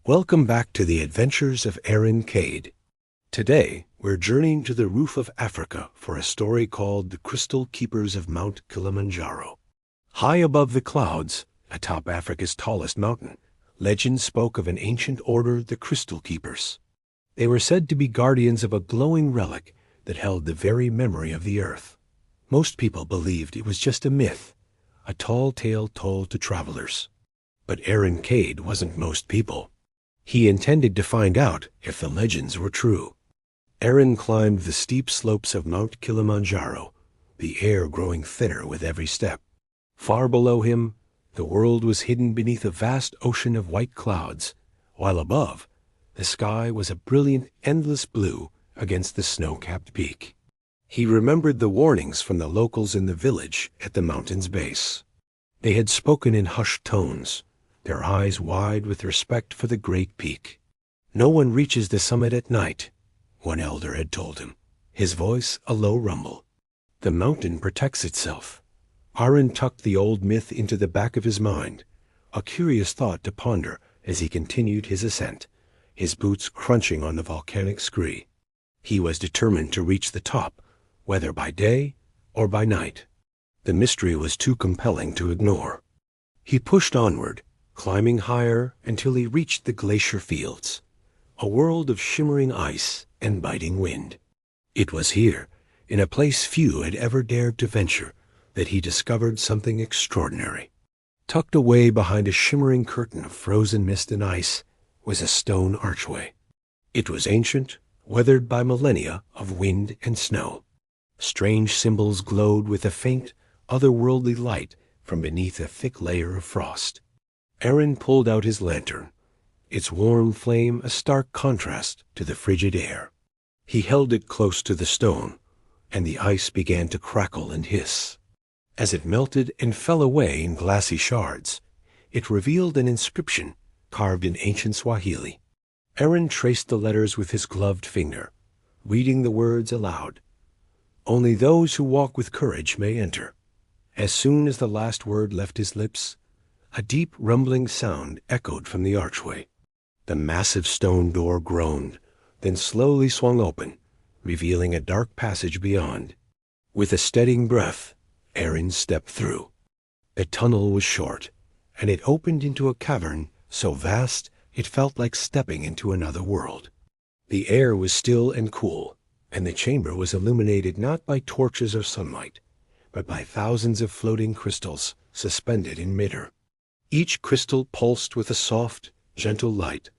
Welcome back to the adventures of Arin Cade. Today, we're journeying to the roof of Africa for a story called The Crystal Keepers of Mount Kilimanjaro. High above the clouds, atop Africa's tallest mountain, legend spoke of an ancient order, the Crystal Keepers. They were said to be guardians of a glowing relic that held the very memory of the earth. Most people believed it was just a myth, a tall tale told to travelers. But Arin Cade wasn't most people. He intended to find out if the legends were true. Arin climbed the steep slopes of Mount Kilimanjaro, the air growing thinner with every step. Far below him, the world was hidden beneath a vast ocean of white clouds, while above, the sky was a brilliant, endless blue against the snow-capped peak. He remembered the warnings from the locals in the village at the mountain's base. They had spoken in hushed tones, their eyes wide with respect for the great peak. "No one reaches the summit at night," one elder had told him, his voice a low rumble. "The mountain protects itself." Arin tucked the old myth into the back of his mind, a curious thought to ponder as he continued his ascent, his boots crunching on the volcanic scree. He was determined to reach the top, whether by day or by night. The mystery was too compelling to ignore. He pushed onward, climbing higher until he reached the glacier fields, a world of shimmering ice and biting wind. It was here, in a place few had ever dared to venture, that he discovered something extraordinary. Tucked away behind a shimmering curtain of frozen mist and ice was a stone archway. It was ancient, weathered by millennia of wind and snow. Strange symbols glowed with a faint, otherworldly light from beneath a thick layer of frost. Arin pulled out his lantern, its warm flame a stark contrast to the frigid air. He held it close to the stone, and the ice began to crackle and hiss. As it melted and fell away in glassy shards, it revealed an inscription carved in ancient Swahili. Arin traced the letters with his gloved finger, reading the words aloud. "Only those who walk with courage may enter." As soon as the last word left his lips, a deep rumbling sound echoed from the archway. The massive stone door groaned, then slowly swung open, revealing a dark passage beyond. With a steadying breath, Arin stepped through. The tunnel was short, and it opened into a cavern so vast it felt like stepping into another world. The air was still and cool, and the chamber was illuminated not by torches or sunlight, but by thousands of floating crystals suspended in midair. Each crystal pulsed with a soft, gentle light,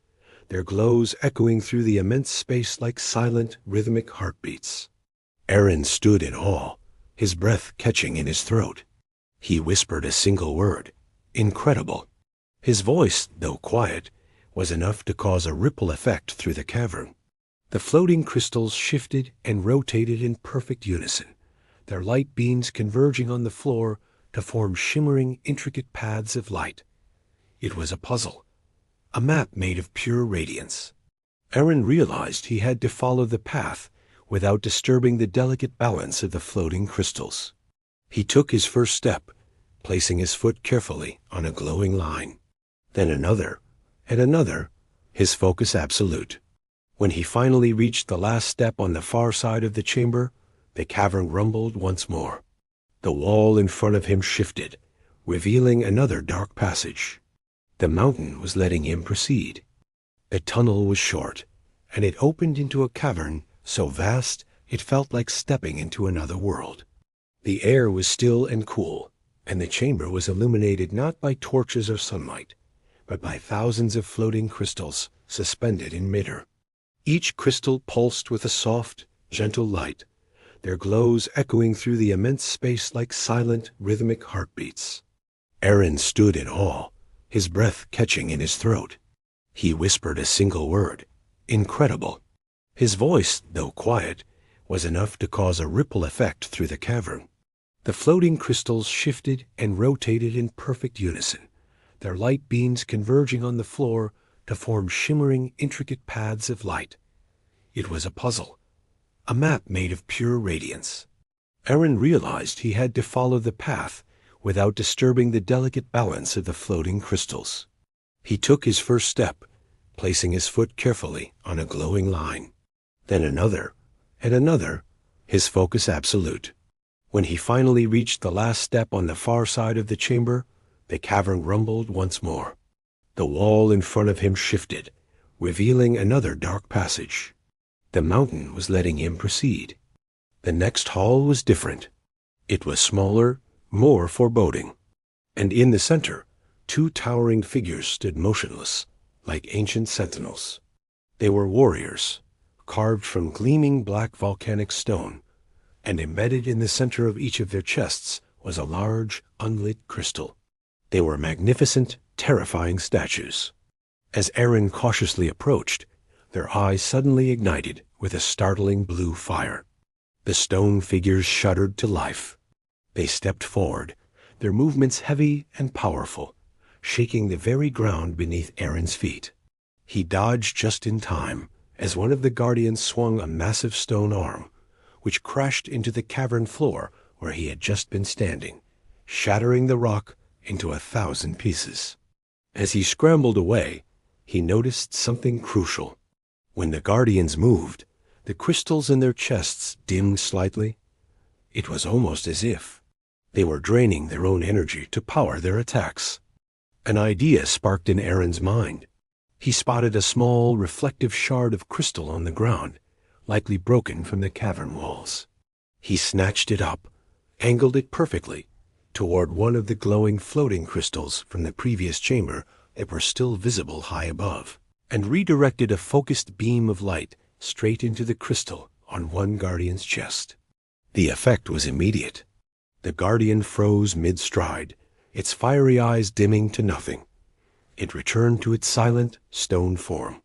their glows echoing through the immense space like silent, rhythmic heartbeats. Arin stood in awe, his breath catching in his throat. He whispered a single word, "Incredible." His voice, though quiet, was enough to cause a ripple effect through the cavern. The floating crystals shifted and rotated in perfect unison, their light beams converging on the floor to form shimmering, intricate paths of light. It was a puzzle, a map made of pure radiance. Arin realized he had to follow the path without disturbing the delicate balance of the floating crystals. He took his first step, placing his foot carefully on a glowing line. Then another, and another, his focus absolute. When he finally reached the last step on the far side of the chamber, the cavern rumbled once more. The wall in front of him shifted, revealing another dark passage. The mountain was letting him proceed. The tunnel was short, and it opened into a cavern so vast it felt like stepping into another world. The air was still and cool, and the chamber was illuminated not by torches or sunlight, but by thousands of floating crystals suspended in midair. Each crystal pulsed with a soft, gentle light, their glows echoing through the immense space like silent, rhythmic heartbeats. Arin stood in awe, his breath catching in his throat. He whispered a single word, "Incredible." His voice, though quiet, was enough to cause a ripple effect through the cavern. The floating crystals shifted and rotated in perfect unison, their light beams converging on the floor to form shimmering, intricate paths of light. It was a puzzle, a map made of pure radiance. Arin realized he had to follow the path without disturbing the delicate balance of the floating crystals. He took his first step, placing his foot carefully on a glowing line. Then another, and another, his focus absolute. When he finally reached the last step on the far side of the chamber, the cavern rumbled once more. The wall in front of him shifted, revealing another dark passage. The mountain was letting him proceed. The next hall was different. It was smaller, more foreboding. And in the center, two towering figures stood motionless, like ancient sentinels. They were warriors, carved from gleaming black volcanic stone, and embedded in the center of each of their chests was a large, unlit crystal. They were magnificent, terrifying statues. As Arin cautiously approached, their eyes suddenly ignited with a startling blue fire. The stone figures shuddered to life. They stepped forward, their movements heavy and powerful, shaking the very ground beneath Arin's feet. He dodged just in time as one of the guardians swung a massive stone arm, which crashed into the cavern floor where he had just been standing, shattering the rock into 1,000 pieces. As he scrambled away, he noticed something crucial. When the guardians moved, the crystals in their chests dimmed slightly. It was almost as if they were draining their own energy to power their attacks. An idea sparked in Arin's mind. He spotted a small, reflective shard of crystal on the ground, likely broken from the cavern walls. He snatched it up, angled it perfectly toward one of the glowing floating crystals from the previous chamber that were still visible high above, and redirected a focused beam of light straight into the crystal on one guardian's chest. The effect was immediate. The guardian froze mid-stride, its fiery eyes dimming to nothing. It returned to its silent, stone form.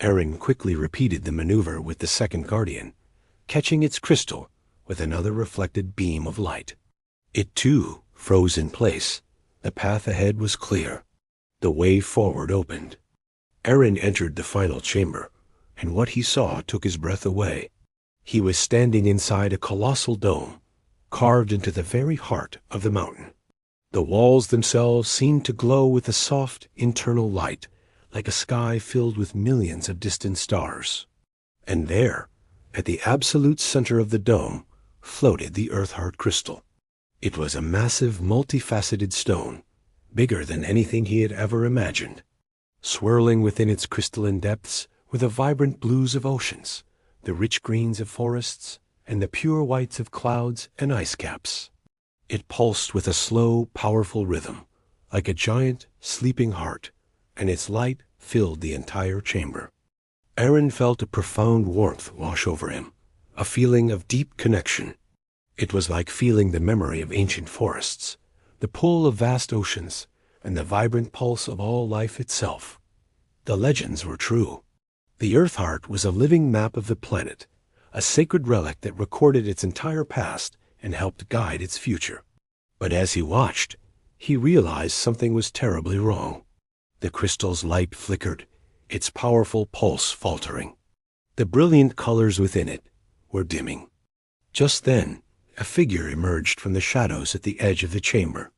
Arin quickly repeated the maneuver with the second guardian, catching its crystal with another reflected beam of light. It too froze in place. The path ahead was clear. The way forward opened. Arin entered the final chamber, and what he saw took his breath away. He was standing inside a colossal dome, carved into the very heart of the mountain. The walls themselves seemed to glow with a soft, internal light, like a sky filled with millions of distant stars. And there, at the absolute center of the dome, floated the Earthheart crystal. It was a massive, multifaceted stone, bigger than anything he had ever imagined. Swirling within its crystalline depths were the vibrant blues of oceans, the rich greens of forests, and the pure whites of clouds and ice caps. It pulsed with a slow, powerful rhythm, like a giant, sleeping heart, and its light filled the entire chamber. Arin felt a profound warmth wash over him, a feeling of deep connection. It was like feeling the memory of ancient forests, the pull of vast oceans, and the vibrant pulse of all life itself. The legends were true. The Earthheart was a living map of the planet, a sacred relic that recorded its entire past and helped guide its future. But as he watched, he realized something was terribly wrong. The crystal's light flickered, its powerful pulse faltering. The brilliant colors within it were dimming. Just then, a figure emerged from the shadows at the edge of the chamber.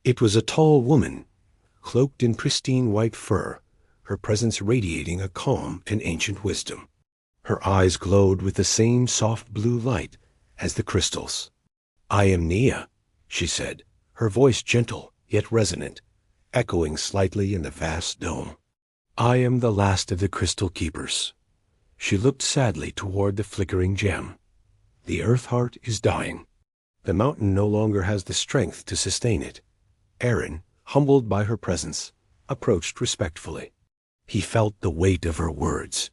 It was a tall woman, cloaked in pristine white fur, her presence radiating a calm and ancient wisdom. Her eyes glowed with the same soft blue light as the crystals. "I am Nia," she said, her voice gentle yet resonant, echoing slightly in the vast dome. "I am the last of the crystal keepers." She looked sadly toward the flickering gem. "The Earthheart is dying. The mountain no longer has the strength to sustain it." Arin, humbled by her presence, approached respectfully. He felt the weight of her words,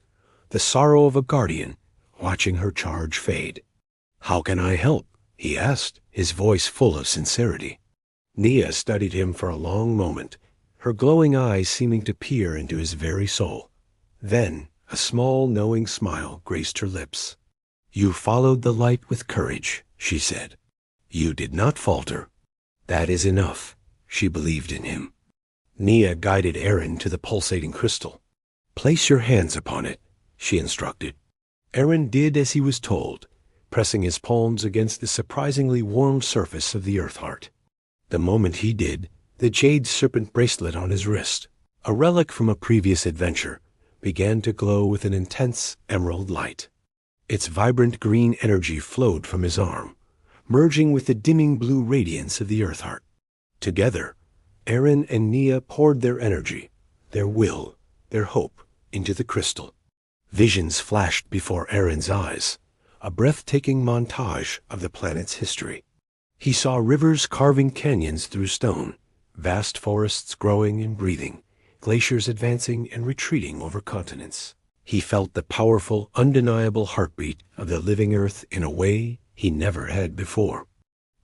the sorrow of a guardian watching her charge fade. "How can I help?" he asked, his voice full of sincerity. Nia studied him for a long moment, her glowing eyes seeming to peer into his very soul. Then a small, knowing smile graced her lips. "You followed the light with courage," she said. "You did not falter. That is enough." She believed in him. Nia guided Arin to the pulsating crystal. "Place your hands upon it," she instructed. Arin did as he was told, pressing his palms against the surprisingly warm surface of the Earthheart. The moment he did, the jade serpent bracelet on his wrist, a relic from a previous adventure, began to glow with an intense emerald light. Its vibrant green energy flowed from his arm, merging with the dimming blue radiance of the Earthheart. Together, Arin and Nia poured their energy, their will, their hope into the crystal. Visions flashed before Arin's eyes, a breathtaking montage of the planet's history. He saw rivers carving canyons through stone, vast forests growing and breathing, glaciers advancing and retreating over continents. He felt the powerful, undeniable heartbeat of the living Earth in a way he never had before.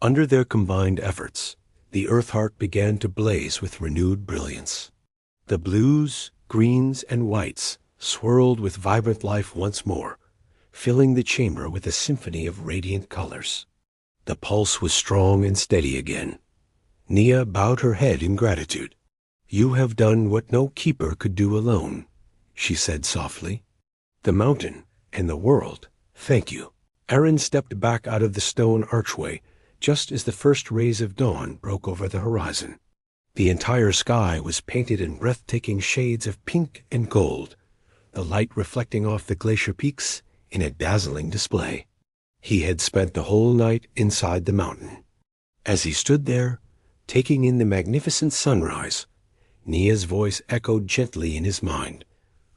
Under their combined efforts, the Earthheart began to blaze with renewed brilliance. The blues, greens, and whites swirled with vibrant life once more, filling the chamber with a symphony of radiant colors. The pulse was strong and steady again. Nia bowed her head in gratitude. "You have done what no keeper could do alone," she said softly. "The mountain and the world, thank you." Arin stepped back out of the stone archway just as the first rays of dawn broke over the horizon. The entire sky was painted in breathtaking shades of pink and gold, the light reflecting off the glacier peaks in a dazzling display. He had spent the whole night inside the mountain. As he stood there, taking in the magnificent sunrise, Nia's voice echoed gently in his mind,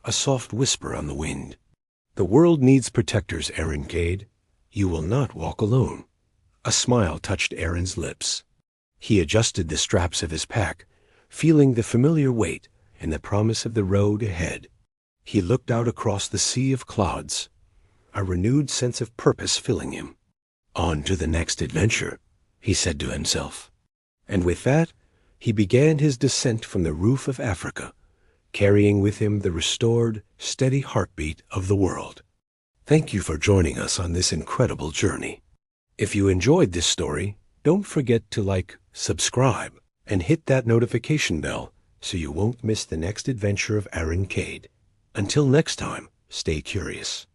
a soft whisper on the wind. "The world needs protectors, Arin Cade. You will not walk alone." A smile touched Arin's lips. He adjusted the straps of his pack, feeling the familiar weight and the promise of the road ahead. He looked out across the sea of clouds, a renewed sense of purpose filling him. "On to the next adventure," he said to himself. And with that, he began his descent from the roof of Africa, carrying with him the restored, steady heartbeat of the world. Thank you for joining us on this incredible journey. If you enjoyed this story, don't forget to subscribe, and hit that notification bell so you won't miss the next adventure of Arin Cade. Until next time, stay curious.